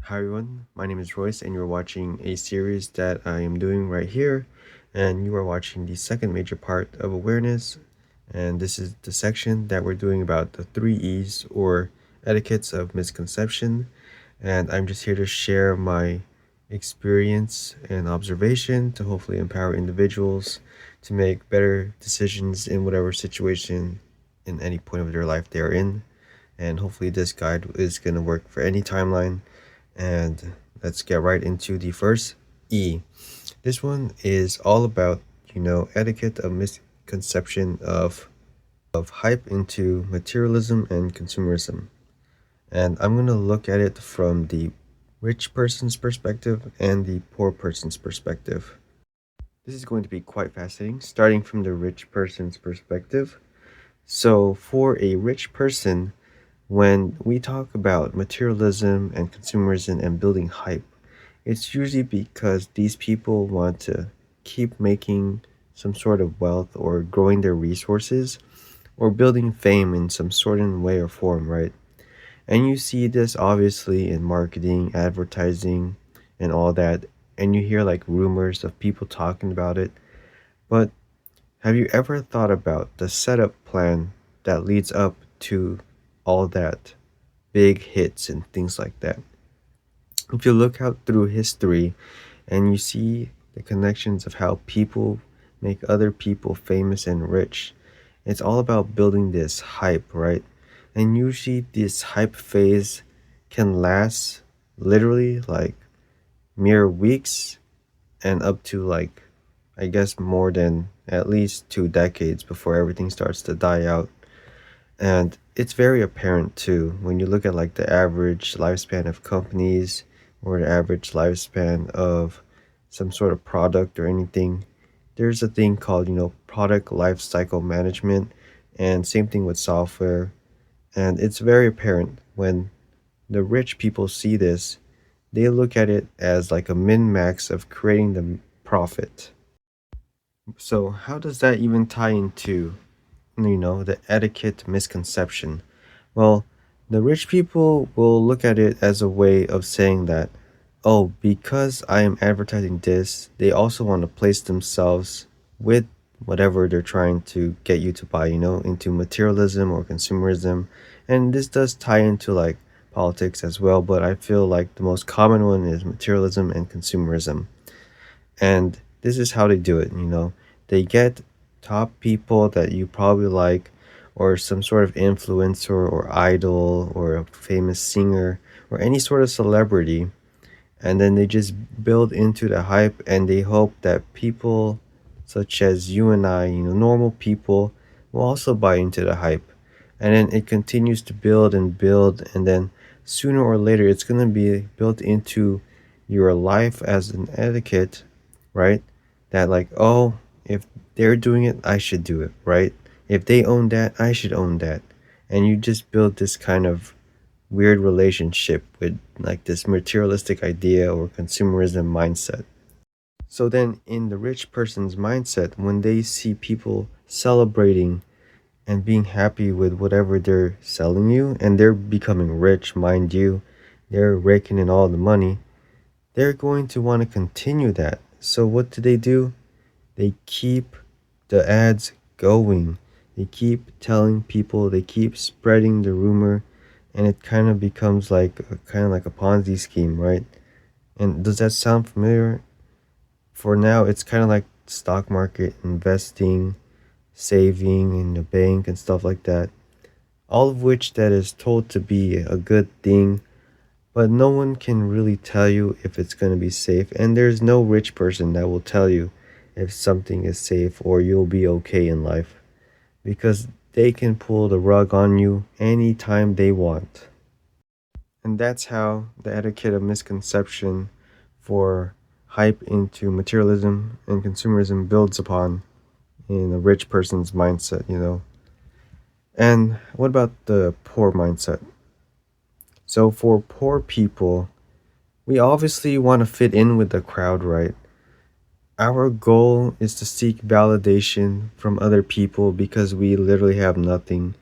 Hi everyone, my name is Royce and you're watching a series that I am doing right here, and you are watching the second major part of awareness, and this is the section that we're doing about the 3 E's or etiquettes of misconception, and I'm just here to share my experience and observation to hopefully empower individuals to make better decisions in whatever situation in any point of their life they're in, and hopefully this guide is going to work for any timeline. And let's get right into the first E. This one is all about, etiquette of misconception of hype into materialism and consumerism. And I'm going to look at it from the rich person's perspective and the poor person's perspective. This is going to be quite fascinating, starting from the rich person's perspective. So, for a rich person, when we talk about materialism and consumerism and building hype, it's usually because these people want to keep making some sort of wealth or growing their resources or building fame in some sort of way or form, right? And you see this obviously in marketing, advertising, and all that. And you hear like rumors of people talking about it. But have you ever thought about the setup plan that leads up to all that big hits and things like that? If you look out through history and you see the connections of how people make other people famous and rich, it's all about building this hype, right? And usually this hype phase can last literally like mere weeks and up to like, I guess, more than at least 2 decades before everything starts to die out. And it's very apparent too when you look at like the average lifespan of companies or the average lifespan of some sort of product or anything. There's a thing called, product life cycle management, and same thing with software. And it's very apparent when the rich people see this, they look at it as like a min max of creating the profit. So, how does that even tie into, the etiquette misconception? Well, the rich people will look at it as a way of saying that, oh, because I am advertising this, they also want to place themselves with whatever they're trying to get you to buy, into materialism or consumerism. And this does tie into like politics as well, but I feel like the most common one is materialism and consumerism. And this is how they do it. They get top people that you probably like, or some sort of influencer or idol or a famous singer or any sort of celebrity. And then they just build into the hype and they hope that people such as you and I, normal people, will also buy into the hype. And then it continues to build and build. And then sooner or later, it's going to be built into your life as an etiquette, right? That, like, oh, if they're doing it, I should do it, right? If they own that, I should own that. And you just build this kind of weird relationship with like this materialistic idea or consumerism mindset. So then, in the rich person's mindset, when they see people celebrating and being happy with whatever they're selling you, and they're becoming rich, mind you, they're raking in all the money, they're going to want to continue that. So, what do? They keep the ads going. They keep telling people, they keep spreading the rumor, and it kind of becomes like a Ponzi scheme, right? And does that sound familiar? For now, it's kind of like stock market investing, saving in the bank and stuff like that. All of which that is told to be a good thing, but no one can really tell you if it's going to be safe, and there's no rich person that will tell you if something is safe or you'll be okay in life, because they can pull the rug on you anytime they want. And that's how the etiquette of misconception for hype into materialism and consumerism builds upon in a rich person's mindset. And what about the poor mindset? So for poor people, we obviously want to fit in with the crowd, right? Our goal is to seek validation from other people because we literally have nothing.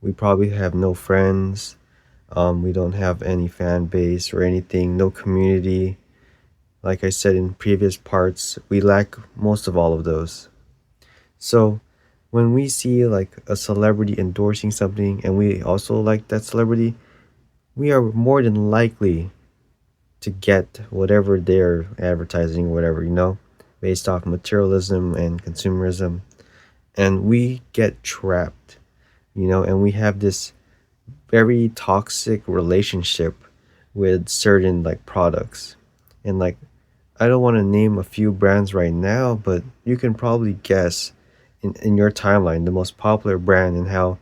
We probably have no friends. We don't have any fan base or anything, no community. Like I said in previous parts, we lack most of all of those. So when we see like a celebrity endorsing something and we also like that celebrity, we are more than likely to get whatever they're advertising, whatever, based off materialism and consumerism. And we get trapped, and we have this very toxic relationship with certain like products. And like, I don't want to name a few brands right now, but you can probably guess in your timeline the most popular brand and how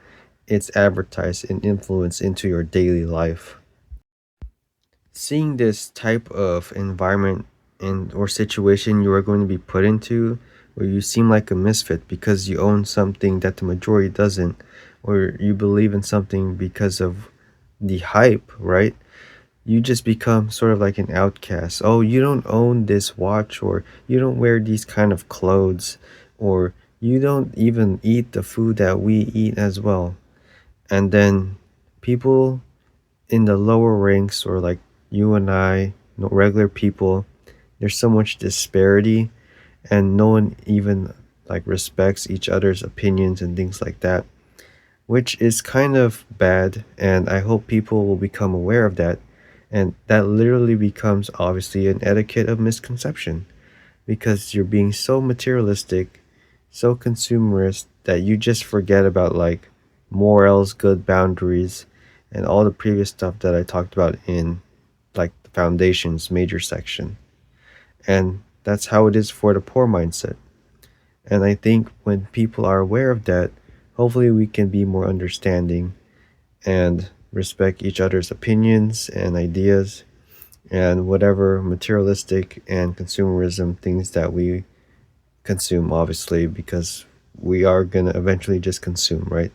it's advertised and influenced into your daily life. Seeing this type of environment and or situation you are going to be put into where you seem like a misfit because you own something that the majority doesn't, or you believe in something because of the hype, right? You just become sort of like an outcast. Oh, you don't own this watch, or you don't wear these kind of clothes, or you don't even eat the food that we eat as well. And then people in the lower ranks, or like you and I, regular people, there's so much disparity, and no one even like respects each other's opinions and things like that, which is kind of bad. And I hope people will become aware of that. And that literally becomes obviously an etiquette of misconception because you're being so materialistic, so consumerist that you just forget about like morals, good boundaries, and all the previous stuff that I talked about in like the foundations major section. And that's how it is for the poor mindset. And I think when people are aware of that, hopefully we can be more understanding and respect each other's opinions and ideas and whatever materialistic and consumerism things that we consume, obviously, because we are going to eventually just consume, right?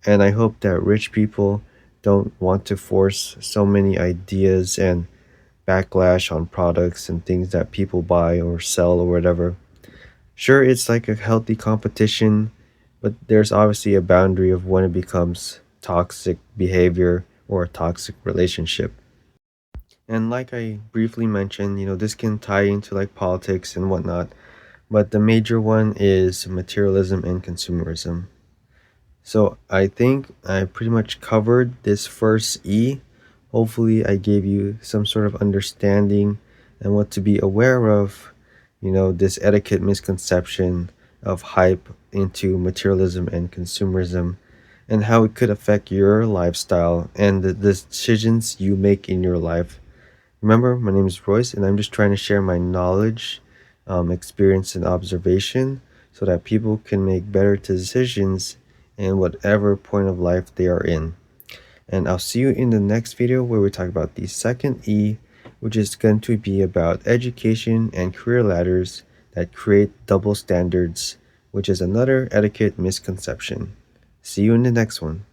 And I hope that rich people don't want to force so many ideas and backlash on products and things that people buy or sell or whatever. Sure, it's like a healthy competition, but there's obviously a boundary of when it becomes toxic behavior or a toxic relationship. And like I briefly mentioned, this can tie into like politics and whatnot, but the major one is materialism and consumerism. So I think I pretty much covered this first E. Hopefully, I gave you some sort of understanding and what to be aware of, this etiquette misconception of hype into materialism and consumerism, and how it could affect your lifestyle and the decisions you make in your life. Remember, my name is Royce, and I'm just trying to share my knowledge, experience, and observation so that people can make better decisions in whatever point of life they are in. And I'll see you in the next video where we talk about the second E, which is going to be about education and career ladders that create double standards, which is another etiquette misconception. See you in the next one.